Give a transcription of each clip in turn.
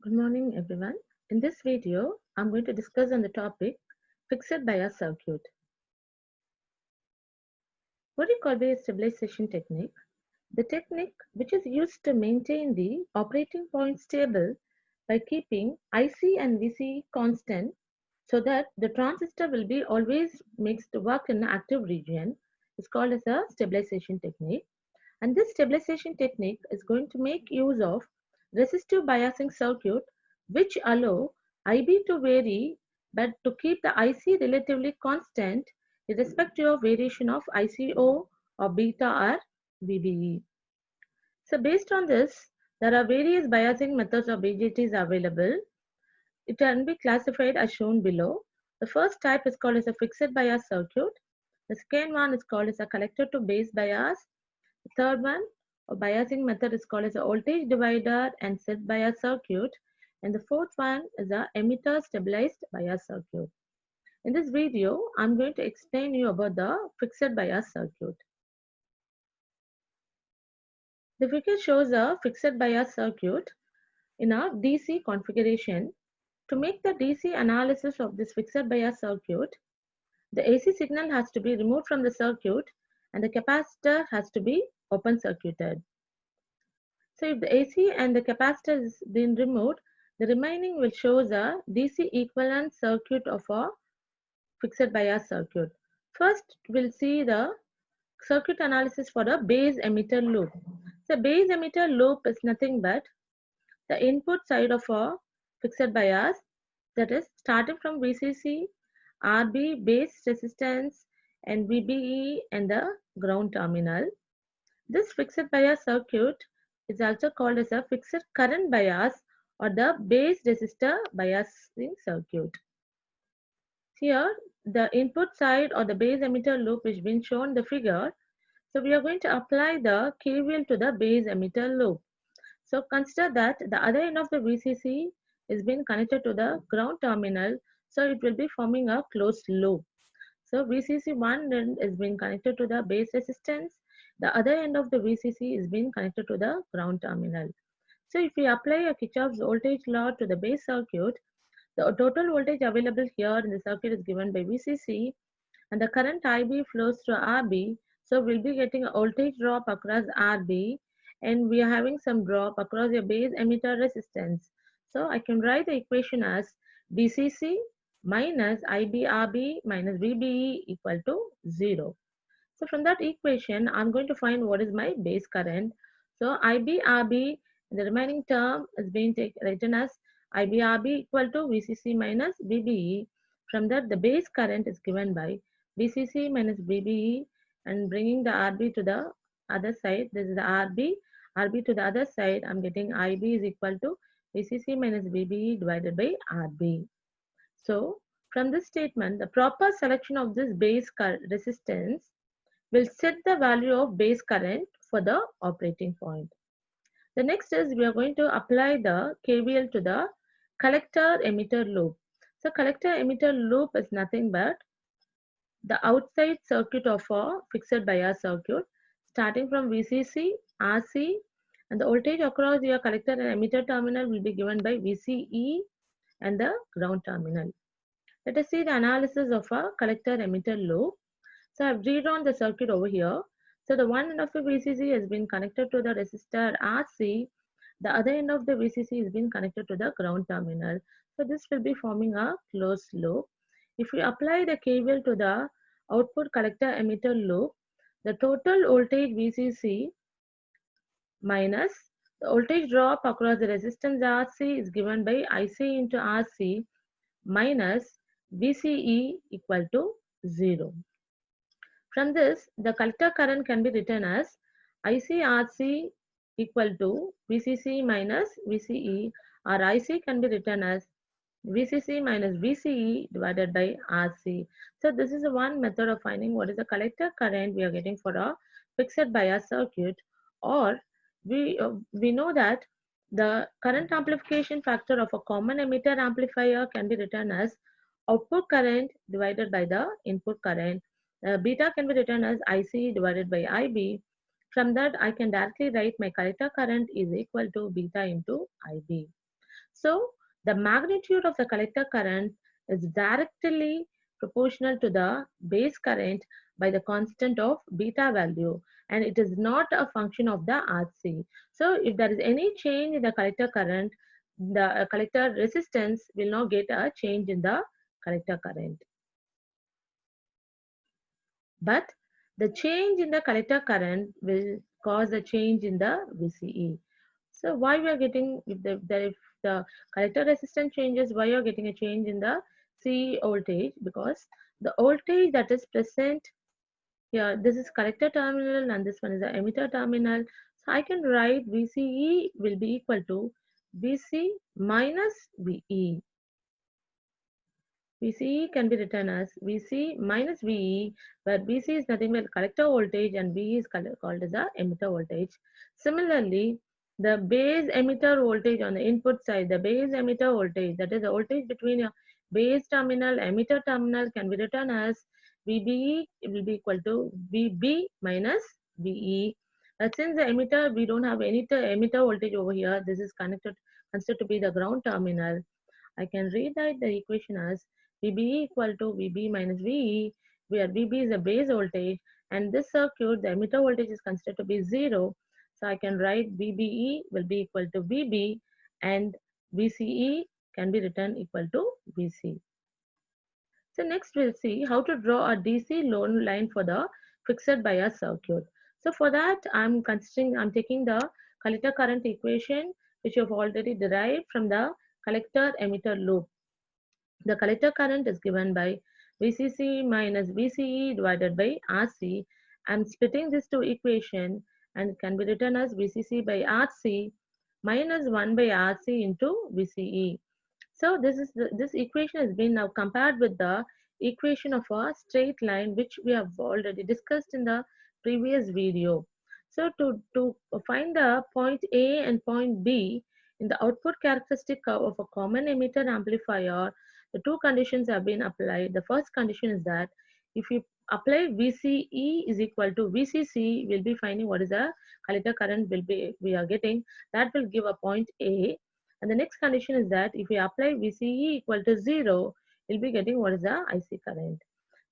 Good morning, everyone. In this video, I'm going to discuss on the topic fixed bias circuit. What we call a stabilization technique? The technique which is used to maintain the operating point stable by keeping IC and VC constant so that the transistor will be always makes to work in an active region is called as a stabilization technique. And this stabilization technique is going to make use of resistive biasing circuit which allow IB to vary but to keep the IC relatively constant irrespective of variation of ICO or beta or VBE. So based on this, there are various biasing methods of BJTs available. It can be classified as shown below. The first type is called as a fixed bias circuit. The second one is called as a collector to base bias. The third one, a biasing method is called as a voltage divider and set bias circuit. And the fourth one is a emitter stabilized bias circuit. In this video, I'm going to explain you about the fixed bias circuit. The figure shows a fixed bias circuit in a DC configuration. To make the DC analysis of this fixed bias circuit, the AC signal has to be removed from the circuit and the capacitor has to be open circuited. So if the AC and the capacitor has been removed, the remaining will show the DC equivalent circuit of a fixed bias circuit. First, we'll see the circuit analysis for a base emitter loop. So base emitter loop is nothing but the input side of a fixed bias, that is starting from VCC, RB base resistance and VBE and the ground terminal. This fixed bias circuit is also called as a fixed current bias or the base resistor biasing circuit. Here, the input side or the base emitter loop is being shown in the figure. So we are going to apply the KVL to the base emitter loop. So consider that the other end of the VCC is being connected to the ground terminal. So it will be forming a closed loop. So VCC1 end is being connected to the base resistance. The other end of the VCC is being connected to the ground terminal. So if we apply a Kirchhoff's voltage law to the base circuit, the total voltage available here in the circuit is given by VCC and the current IB flows through RB. So we'll be getting a voltage drop across RB and we are having some drop across your base emitter resistance. So I can write the equation as VCC minus IBRB minus VBE equal to 0. So from that equation, I'm going to find what is my base current. So IBRB, the remaining term is being written as IBRB equal to VCC minus VBE. From that, the base current is given by VCC minus VBE and bringing the RB to the other side. This is the RB to the other side. I'm getting IB is equal to VCC minus VBE divided by RB. So from this statement, the proper selection of this base resistance will set the value of base current for the operating point. The next is we are going to apply the KVL to the collector emitter loop. So collector emitter loop is nothing but the outside circuit of a fixed bias circuit starting from VCC, RC and the voltage across your collector and emitter terminal will be given by VCE and the ground terminal. Let us see the analysis of a collector emitter loop. So I've redrawn the circuit over here. So the one end of the VCC has been connected to the resistor RC. The other end of the VCC has been connected to the ground terminal. So this will be forming a closed loop. If we apply the KVL to the output collector emitter loop, the total voltage VCC minus the voltage drop across the resistance RC is given by IC into RC minus VCE equal to 0. From this, the collector current can be written as ICRC equal to VCC minus VCE or IC can be written as VCC minus VCE divided by RC. So this is one method of finding what is the collector current we are getting for a fixed bias circuit, or we know that the current amplification factor of a common emitter amplifier can be written as output current divided by the input current. Beta can be written as IC divided by IB. From that, I can directly write my collector current is equal to beta into IB. So the magnitude of the collector current is directly proportional to the base current by the constant of beta value, and it is not a function of the RC. So if there is any change in the collector current, the collector resistance will not get a change in the collector current. But the change in the collector current will cause a change in the VCE. So why we are getting, if the collector resistance changes, why you are getting a change in the CE voltage? Because the voltage that is present here, this is collector terminal and this one is the emitter terminal. So I can write VCE will be equal to VC minus VE. VCE can be written as VC minus VE, where VC is nothing but collector voltage and VE is called as the emitter voltage. Similarly, the base emitter voltage on the input side, the base emitter voltage, that is the voltage between your base terminal, emitter terminal, can be written as VBE will be equal to VB minus VE. Since the emitter, we don't have any emitter voltage over here, this is considered to be the ground terminal. I can rewrite the equation as VBE equal to VB minus VE, where VB is the base voltage, and this circuit, the emitter voltage is considered to be 0. So I can write VBE will be equal to VB, and VCE can be written equal to VC. So next we'll see how to draw a DC load line for the fixed bias circuit. So for that, I'm taking the collector current equation, which you've already derived from the collector emitter loop. The collector current is given by VCC minus VCE divided by RC. I'm splitting this to equation, and it can be written as VCC by RC minus 1 by RC into VCE. So this equation has been now compared with the equation of a straight line, which we have already discussed in the previous video. So to find the point A and point B in the output characteristic of a common emitter amplifier, the two conditions have been applied. The first condition is that if you apply VCE is equal to VCC, we'll be finding what is the collector current we are getting. That will give a point A. And the next condition is that if we apply VCE equal to 0, we'll be getting what is the IC current.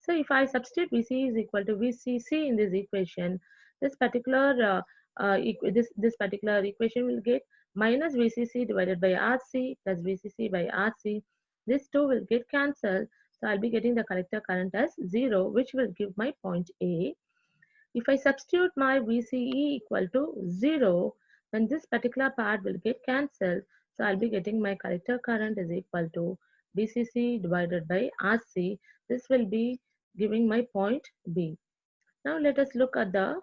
So if I substitute VCE is equal to VCC in this equation, this particular this particular equation will get minus VCC divided by RC plus VCC by RC. This two will get cancelled. So I'll be getting the collector current as 0, which will give my point A. If I substitute my VCE equal to 0, then this particular part will get cancelled. So I'll be getting my collector current is equal to VCC divided by RC. This will be giving my point B. Now let us look at the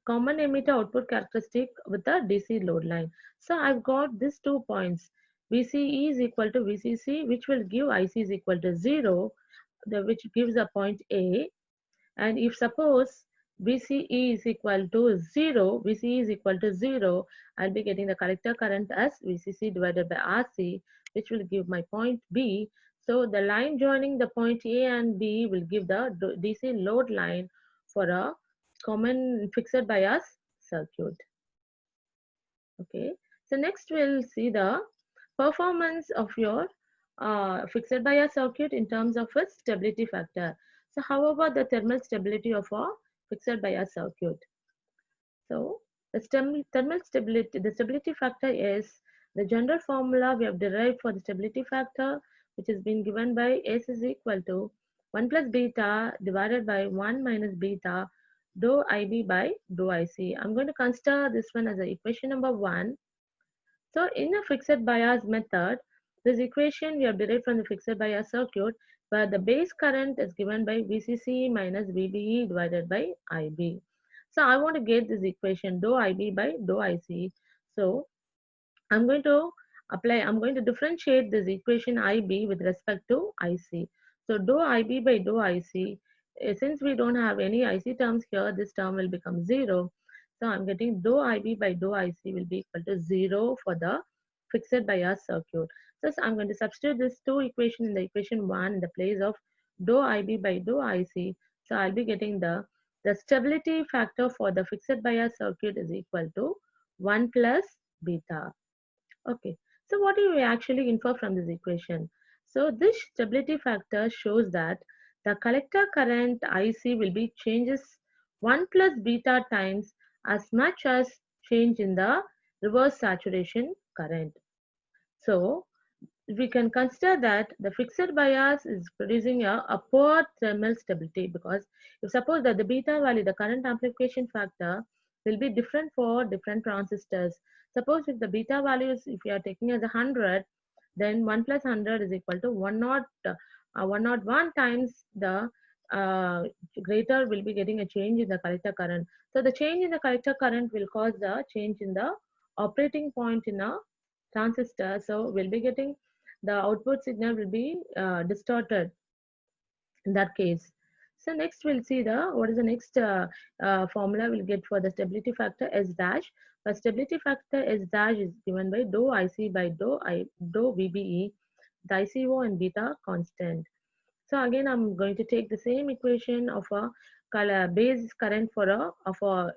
common emitter output characteristic with the DC load line. So I've got these 2 points. VCE is equal to VCC, which will give IC is equal to 0, which gives a point A. And if suppose VCE is equal to 0, VCE is equal to 0, I'll be getting the collector current as VCC divided by RC, which will give my point B. So the line joining the point A and B will give the DC load line for a common fixed bias circuit. Okay, so next we'll see the performance of your fixed bias circuit in terms of its stability factor. So how about the thermal stability of a fixed bias circuit? So the thermal stability, the stability factor is the general formula we have derived for the stability factor, which has been given by S is equal to 1 plus beta divided by 1 minus beta dou IB by dou IC. I'm going to consider this one as a equation number 1. So in a fixed bias method, this equation we have derived from the fixed bias circuit, where the base current is given by VCC minus VBE divided by IB. So I want to get this equation dou IB by dou IC. So I'm going to differentiate this equation IB with respect to IC. So dou IB by dou IC, since we don't have any IC terms here, this term will become 0. So I'm getting dou IB by dou IC will be equal to 0 for the fixed bias circuit. So I'm going to substitute this two equation in the equation 1 in the place of dou IB by dou IC. So I'll be getting the stability factor for the fixed bias circuit is equal to 1 plus beta. Okay, So what do we actually infer from this equation? So this stability factor shows that the collector current IC will be changes 1 plus beta times as much as change in the reverse saturation current. So we can consider that the fixed bias is producing a poor thermal stability, because if suppose that the beta value, the current amplification factor, will be different for different transistors. Suppose if the beta values, if you are taking as 100, then 1 plus 100 is equal to 101 times the greater will be getting a change in the collector current. So the change in the collector current will cause the change in the operating point in a transistor. So we'll be getting the output signal will be distorted in that case. So next we'll see the what is the next formula we'll get for the stability factor S dash. The stability factor S dash is given by dou IC by dou VBE, the ICO and beta constant. So again, I'm going to take the same equation of a color base current for a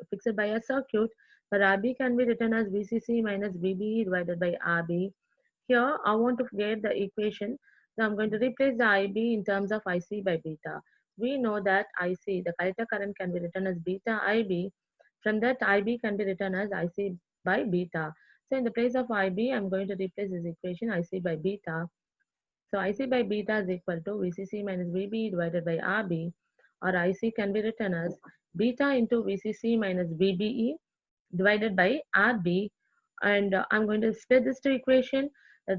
fixed bias circuit, where RB can be written as VCC minus VBE divided by RB. Here, I want to get the equation. So I'm going to replace the IB in terms of IC by beta. We know that IC, the collector current, can be written as beta IB. From that, IB can be written as IC by beta. So in the place of IB, I'm going to replace this equation IC by beta. So IC by beta is equal to VCC minus VB divided by RB, or IC can be written as beta into VCC minus VBE divided by RB. And I'm going to split this to equation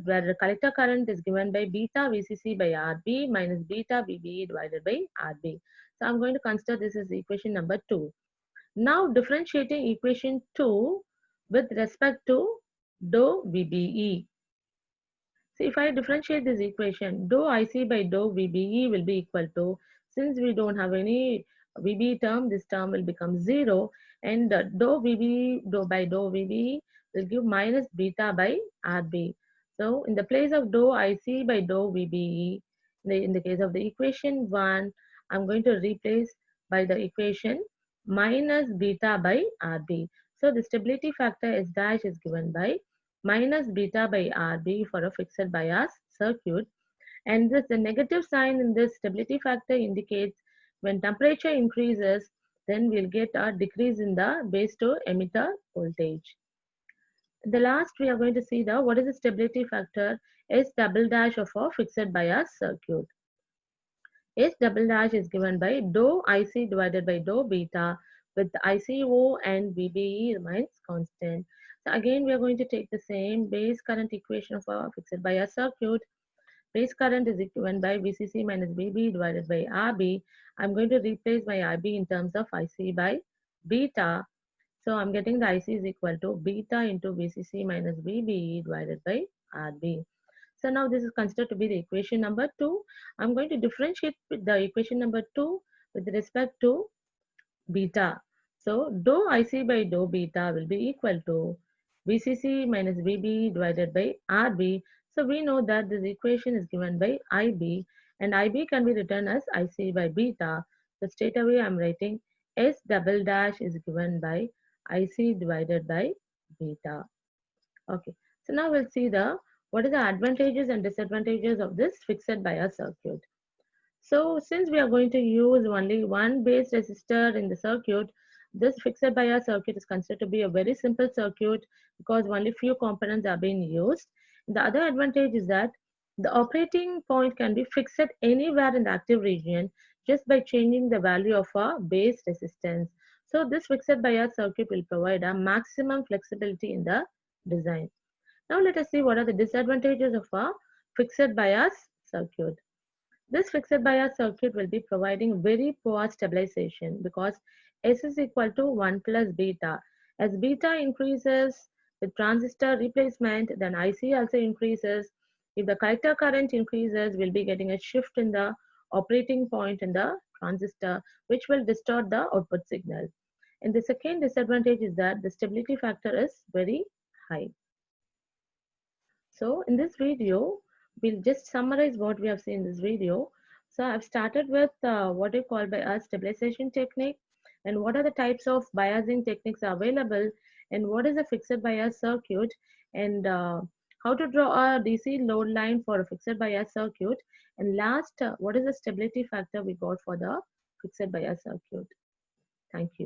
where the collector current is given by beta VCC by RB minus beta VBE divided by RB. So I'm going to consider this as equation number 2. Now differentiating equation 2 with respect to dou VBE. So if I differentiate this equation, dou IC by dou VBE will be equal to, since we don't have any VB term, this term will become 0, and dou VBE by dou VBE will give minus beta by RB. So in the place of dou IC by dou VBE, in the case of the equation 1, I'm going to replace by the equation minus beta by RB. So the stability factor S dash is given by minus beta by RB for a fixed bias circuit, and this the negative sign in this stability factor indicates when temperature increases, then we'll get a decrease in the base to emitter voltage. The last we are going to see the what is the stability factor S double dash of a fixed bias circuit. S double dash is given by dou IC divided by dou beta, with ICO and VBE remains constant. So again, we are going to take the same base current equation of a fixed bias circuit. Base current is given by VCC minus VB divided by RB. I'm going to replace my RB in terms of IC by beta. So I'm getting the IC is equal to beta into VCC minus VBE divided by RB. So now this is considered to be the equation number 2. I'm going to differentiate the equation number 2 with respect to beta. So dou IC by dou beta will be equal to VCC minus VB divided by RB. So we know that this equation is given by IB, and IB can be written as IC by beta. So straight away I'm writing S double dash is given by IC divided by beta. Okay, so now we'll see the what is the advantages and disadvantages of this fixed bias circuit. So since we are going to use only one base resistor in the circuit, this fixed bias circuit is considered to be a very simple circuit because only few components are being used. The other advantage is that the operating point can be fixed anywhere in the active region just by changing the value of a base resistance. So this fixed bias circuit will provide a maximum flexibility in the design. Now let us see what are the disadvantages of a fixed bias circuit. This fixed bias circuit will be providing very poor stabilization because S is equal to 1 plus beta. As beta increases with transistor replacement, then IC also increases. If the collector current increases, we'll be getting a shift in the operating point in the transistor, which will distort the output signal. And the second disadvantage is that the stability factor is very high. So in this video, we'll just summarize what we have seen in this video. So I've started with what you call by a stabilization technique, and what are the types of biasing techniques available, and what is a fixed bias circuit, and how to draw a DC load line for a fixed bias circuit, and last, what is the stability factor we got for the fixed bias circuit. Thank you.